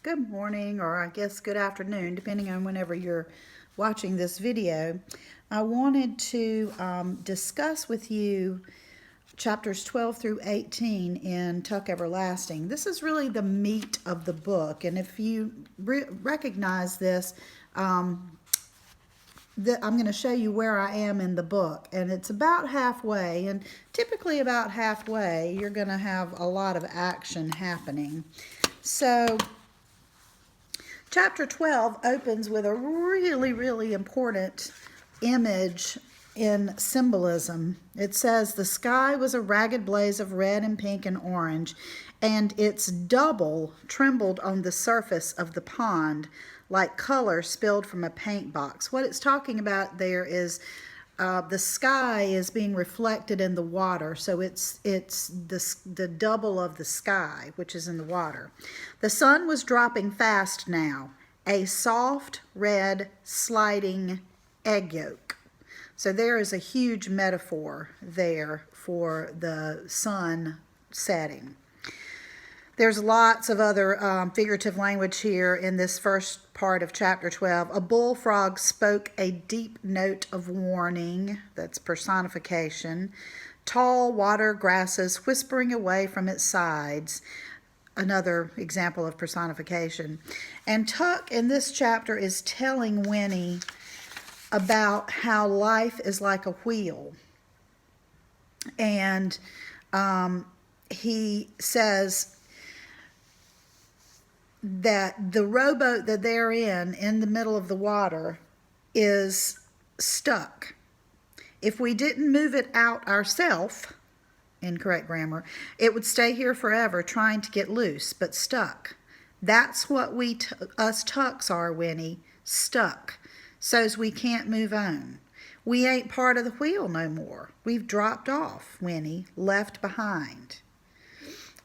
Good morning, or I guess good afternoon, depending on whenever you're watching this video. I wanted to discuss with you chapters 12 through 18 in Tuck Everlasting. This is really the meat of the book, and if you recognize this, I'm going to show you where I am in the book, and it's about halfway, and typically about halfway you're going to have a lot of action happening. So chapter 12 opens with a really important image in symbolism. It says, the sky was a ragged blaze of red and pink and orange, and its double trembled on the surface of the pond like color spilled from a paint box. What it's talking about there is the sky is being reflected in the water, so it's the double of the sky, which is in the water. The sun was dropping fast now, a soft red sliding egg yolk. So there is a huge metaphor there for the sun setting. There's lots of other figurative language here in this first part of chapter 12. A bullfrog spoke a deep note of warning. That's personification. Tall water grasses whispering away from its sides. Another example of personification. And Tuck in this chapter is telling Winnie about how life is like a wheel. And he says that the rowboat that they're in the middle of the water, is stuck. If we didn't move it out ourselves, incorrect grammar, it would stay here forever trying to get loose, but stuck. That's what us Tucks are, Winnie, stuck, so's we can't move on. We ain't part of the wheel no more. We've dropped off, Winnie, left behind.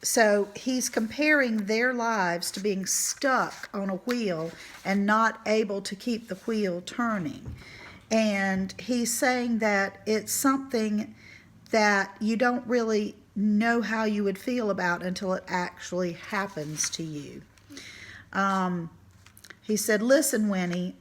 So he's comparing their lives to being stuck on a wheel and not able to keep the wheel turning. And he's saying that it's something that you don't really know how you would feel about until it actually happens to you. He said, listen, Winnie,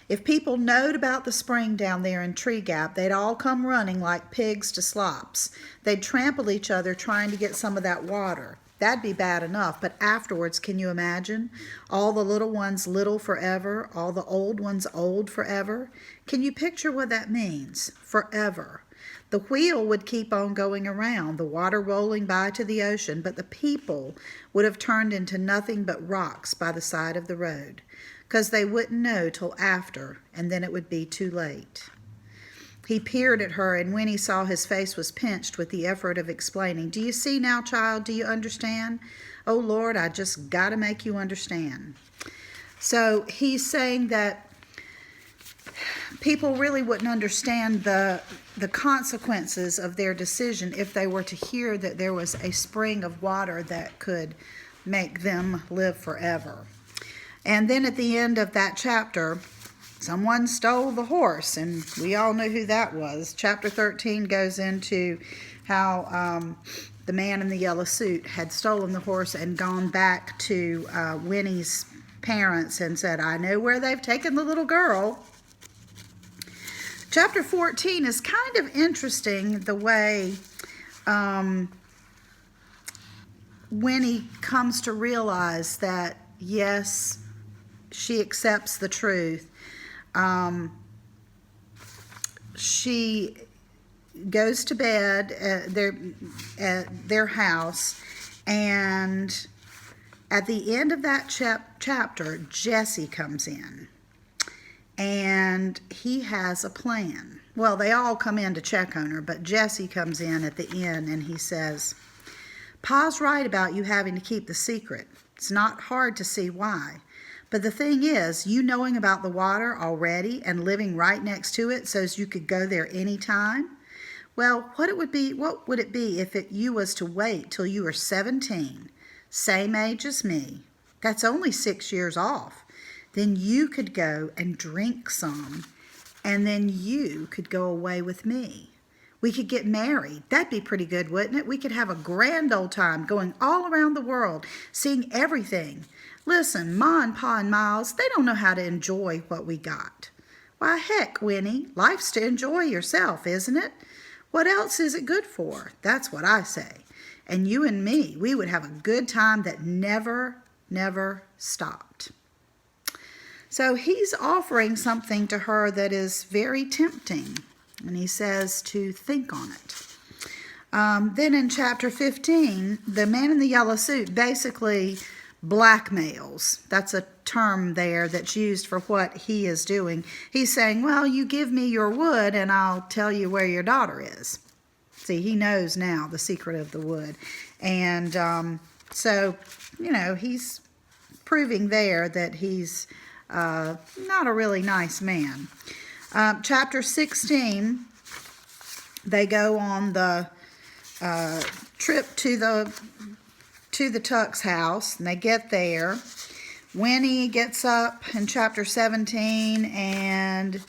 if people knowed about the spring down there in Tree Gap, they'd all come running like pigs to slops. They'd trample each other trying to get some of that water. That'd be bad enough, but afterwards, can you imagine? All the little ones little forever, all the old ones old forever. Can you picture what that means? Forever. The wheel would keep on going around, the water rolling by to the ocean, but the people would have turned into nothing but rocks by the side of the road, 'cause they wouldn't know till after, and then it would be too late. He peered at her, and Winnie saw his face was pinched with the effort of explaining. Do you see now, child? Do you understand? Oh, Lord, I just got to make you understand. So he's saying that people really wouldn't understand the consequences of their decision if they were to hear that there was a spring of water that could make them live forever. And then at the end of that chapter, someone stole the horse, and we all know who that was. Chapter 13 goes into how the man in the yellow suit had stolen the horse and gone back to Winnie's parents and said, I know where they've taken the little girl. Chapter 14 is kind of interesting, the way Winnie comes to realize that, yes, she accepts the truth. She goes to bed at their house, and at the end of that chapter, Jesse comes in, and he has a plan. Well, they all come in to check on her, but Jesse comes in at the end, and he says, Pa's right about you having to keep the secret. It's not hard to see why. But the thing is, you knowing about the water already and living right next to it so as you could go there anytime, well, what would it be if you was to wait till you were 17, same age as me? That's only 6 years off. Then you could go and drink some, and then you could go away with me. We could get married. That'd be pretty good, wouldn't it? We could have a grand old time going all around the world, seeing everything. Listen, Ma and Pa and Miles, they don't know how to enjoy what we got. Why, heck, Winnie, life's to enjoy yourself, isn't it? What else is it good for? That's what I say. And you and me, we would have a good time that never stopped. So he's offering something to her that is very tempting. And he says to think on it. Then in chapter 15, the man in the yellow suit basically blackmails. That's a term there that's used for what he is doing. He's saying, well, you give me your wood and I'll tell you where your daughter is. See, he knows now the secret of the wood. And so, he's proving there that he's not a really nice man. Chapter 16, they go on the trip to the Tuck's house, and they get there. Winnie gets up in chapter 17, and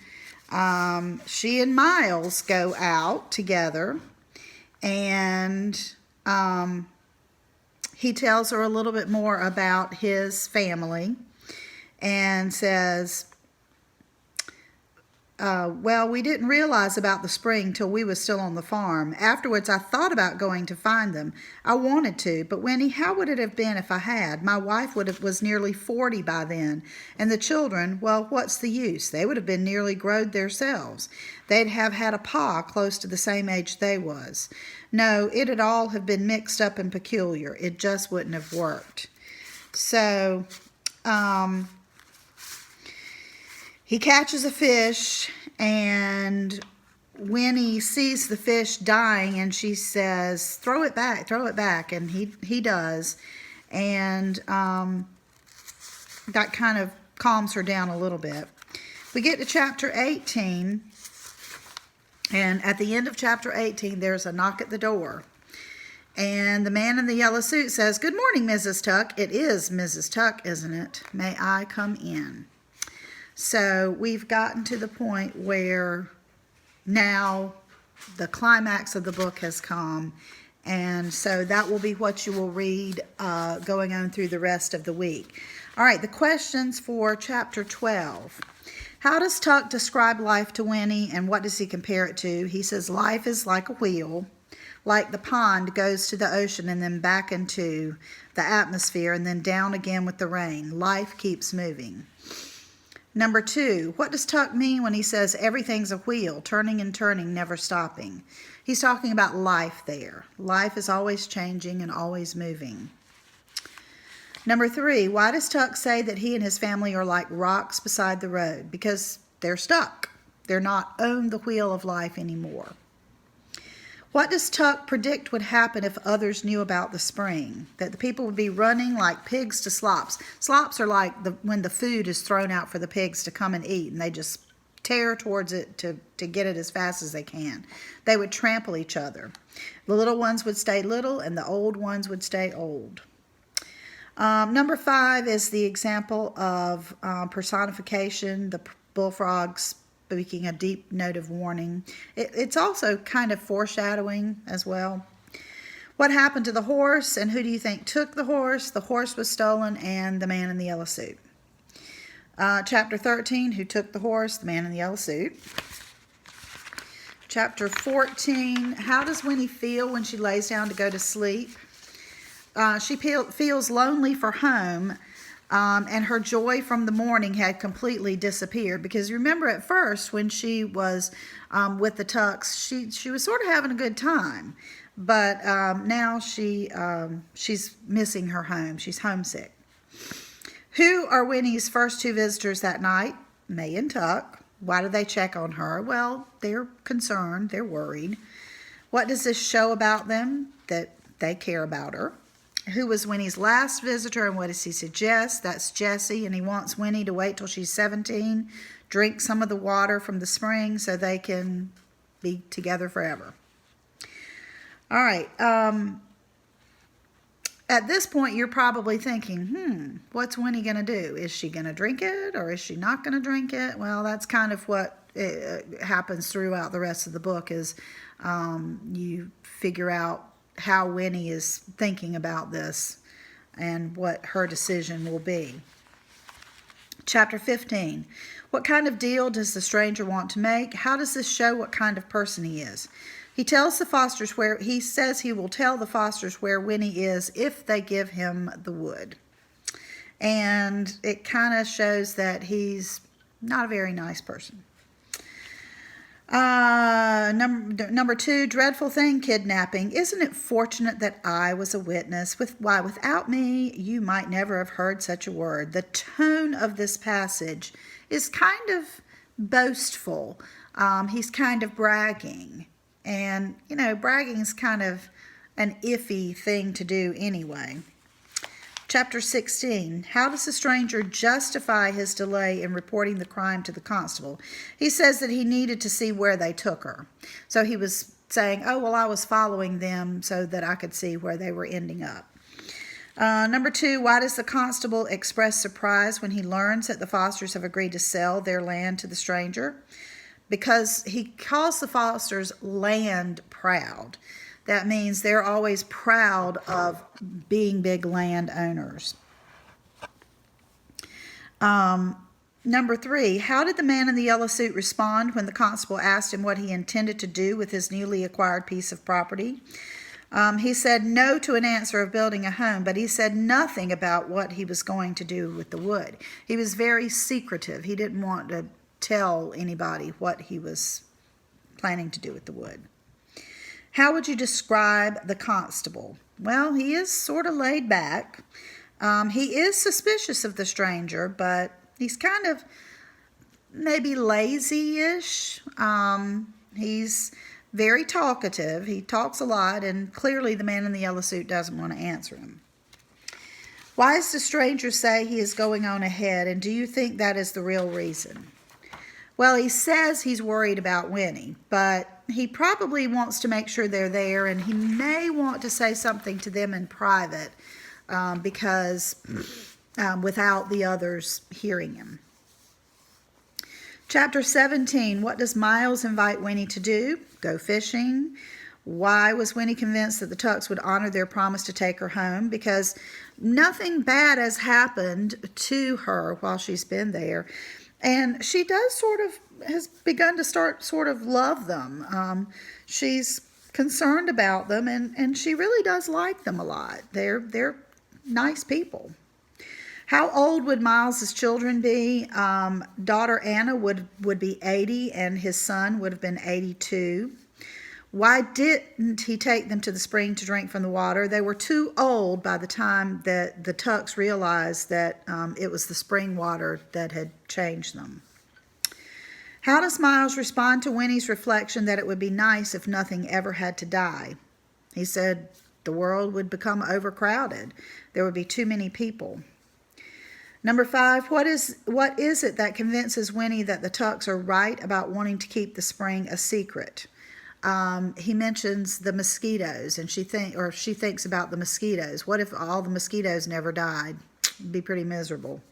she and Miles go out together, and he tells her a little bit more about his family and says, well, we didn't realize about the spring till we was still on the farm. Afterwards, I thought about going to find them. I wanted to, but Winnie, how would it have been if I had? My wife was nearly 40 by then, and the children, well, what's the use? They would have been nearly growed themselves. They'd have had a pa close to the same age they was. No, it'd all have been mixed up and peculiar. It just wouldn't have worked. So, he catches a fish, and Winnie sees the fish dying, and she says, throw it back, and he does, and that kind of calms her down a little bit. We get to chapter 18, and at the end of chapter 18, there's a knock at the door, and the man in the yellow suit says, good morning, Mrs. Tuck. It is Mrs. Tuck, isn't it? May I come in? So we've gotten to the point where now the climax of the book has come, and so that will be what you will read going on through the rest of the week. All right, the questions for chapter 12. How does Tuck describe life to Winnie, and what does he compare it to? He says life is like a wheel, like the pond goes to the ocean and then back into the atmosphere and then down again with the rain. Life keeps moving. Number 2, what does Tuck mean when he says everything's a wheel, turning and turning, never stopping? He's talking about life there. Life is always changing and always moving. Number 3, why does Tuck say that he and his family are like rocks beside the road? Because they're stuck. They're not on the wheel of life anymore. What does Tuck predict would happen if others knew about the spring? That the people would be running like pigs to slops. Slops are like when the food is thrown out for the pigs to come and eat, and they just tear towards it to get it as fast as they can. They would trample each other. The little ones would stay little, and the old ones would stay old. Number 5 is the example of personification, the bullfrogs speaking a deep note of warning. It's also kind of foreshadowing as well. What happened to the horse, and who do you think took the horse? The horse was stolen, and the man in the yellow suit. Chapter 13, who took the horse? The man in the yellow suit. Chapter 14, how does Winnie feel when she lays down to go to sleep? She feels lonely for home, and her joy from the morning had completely disappeared. Because remember, at first, when she was with the Tucks, she was sort of having a good time. But now she's missing her home. She's homesick. Who are Winnie's first 2 visitors that night? May and Tuck. Why do they check on her? Well, they're concerned. They're worried. What does this show about them? That they care about her. Who was Winnie's last visitor, and what does he suggest? That's Jesse, and he wants Winnie to wait till she's 17, drink some of the water from the spring so they can be together forever. All right. At this point, you're probably thinking, what's Winnie going to do? Is she going to drink it or is she not going to drink it? Well, that's kind of what happens throughout the rest of the book is you figure out how Winnie is thinking about this and what her decision will be. Chapter 15. What kind of deal does the stranger want to make? How does this show what kind of person he is? He tells the Fosters where he says he will tell the Fosters where Winnie is if they give him the wood. And it kind of shows that he's not a very nice person. Number 2, dreadful thing, kidnapping. Isn't it fortunate that I was a witness? Why, without me, you might never have heard such a word. The tone of this passage is kind of boastful. He's kind of bragging. And, bragging is kind of an iffy thing to do anyway. Chapter 16. How does the stranger justify his delay in reporting the crime to the constable? He says that he needed to see where they took her. So he was saying, I was following them so that I could see where they were ending up. Number 2, why does the constable express surprise when he learns that the Fosters have agreed to sell their land to the stranger? Because he calls the Fosters land proud. That means they're always proud of being big landowners. Number 3, how did the man in the yellow suit respond when the constable asked him what he intended to do with his newly acquired piece of property? He said no to an answer of building a home, but he said nothing about what he was going to do with the wood. He was very secretive. He didn't want to tell anybody what he was planning to do with the wood. How would you describe the constable? Well, he is sort of laid back. He is suspicious of the stranger, but he's kind of maybe lazy-ish. He's very talkative. He talks a lot, and clearly the man in the yellow suit doesn't want to answer him. Why does the stranger say he is going on ahead, and do you think that is the real reason? Well, he says he's worried about Winnie, but he probably wants to make sure they're there, and he may want to say something to them in private because without the others hearing him. Chapter 17, what does Miles invite Winnie to do? Go fishing. Why was Winnie convinced that the Tucks would honor their promise to take her home? Because nothing bad has happened to her while she's been there. And she does has begun to sort of love them. She's concerned about them, and she really does like them a lot. They're nice people. How old would Miles's children be? Daughter Anna would be 80, and his son would have been 82. Why didn't he take them to the spring to drink from the water? They were too old by the time that the Tucks realized that it was the spring water that had changed them. How does Miles respond to Winnie's reflection that it would be nice if nothing ever had to die? He said the world would become overcrowded. There would be too many people. Number 5, what is it that convinces Winnie that the Tucks are right about wanting to keep the spring a secret? He mentions the mosquitoes, and she thinks about the mosquitoes. What if all the mosquitoes never died? It'd be pretty miserable.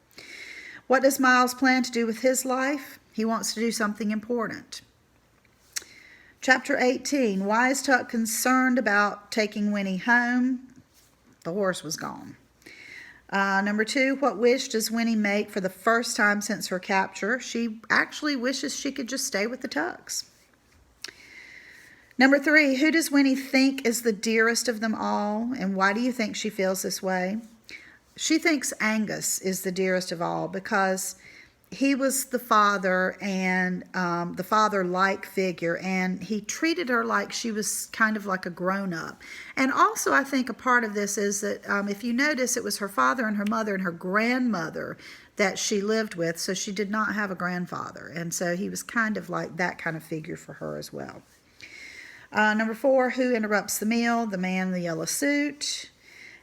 What does Miles plan to do with his life? He wants to do something important. Chapter 18, why is Tuck concerned about taking Winnie home? The horse was gone. Number 2, what wish does Winnie make for the first time since her capture? She actually wishes she could just stay with the Tucks. Number 3, who does Winnie think is the dearest of them all, and why do you think she feels this way? She thinks Angus is the dearest of all because he was the father and the father-like figure, and he treated her like she was kind of like a grown-up. And also I think a part of this is that if you notice, it was her father and her mother and her grandmother that she lived with, so she did not have a grandfather, and so he was kind of like that kind of figure for her as well. Number 4, who interrupts the meal? The man in the yellow suit.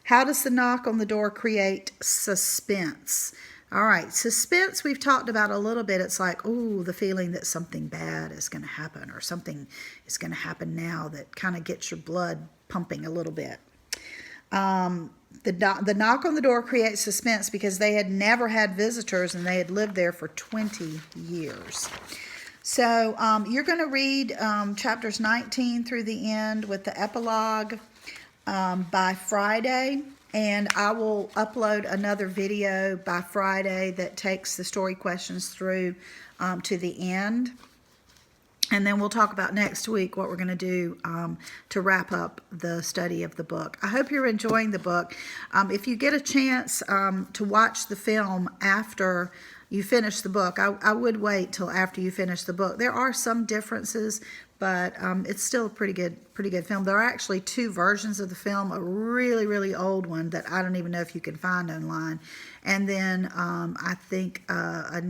How does the knock on the door create suspense? All right, suspense we've talked about a little bit. It's like, ooh, the feeling that something bad is going to happen, or something is going to happen now that kind of gets your blood pumping a little bit. The knock on the door creates suspense because they had never had visitors and they had lived there for 20 years. So you're going to read chapters 19 through the end with the epilogue by Friday. And I will upload another video by Friday that takes the story questions through to the end. And then we'll talk about next week what we're going to do to wrap up the study of the book. I hope you're enjoying the book. If you get a chance to watch the film after you finish the book, I would wait till after you finish the book. There are some differences, but it's still a pretty good film. There are actually two versions of the film, a really, really old one that I don't even know if you can find online, and then I think a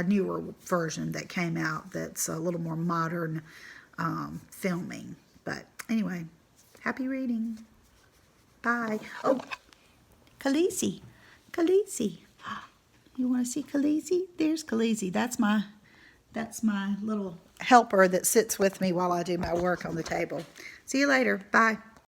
newer version that came out that's a little more modern filming. But anyway, happy reading. Bye. Oh, Khaleesi. Khaleesi. You want to see Khaleesi? There's Khaleesi. That's my little helper that sits with me while I do my work on the table. See you later. Bye.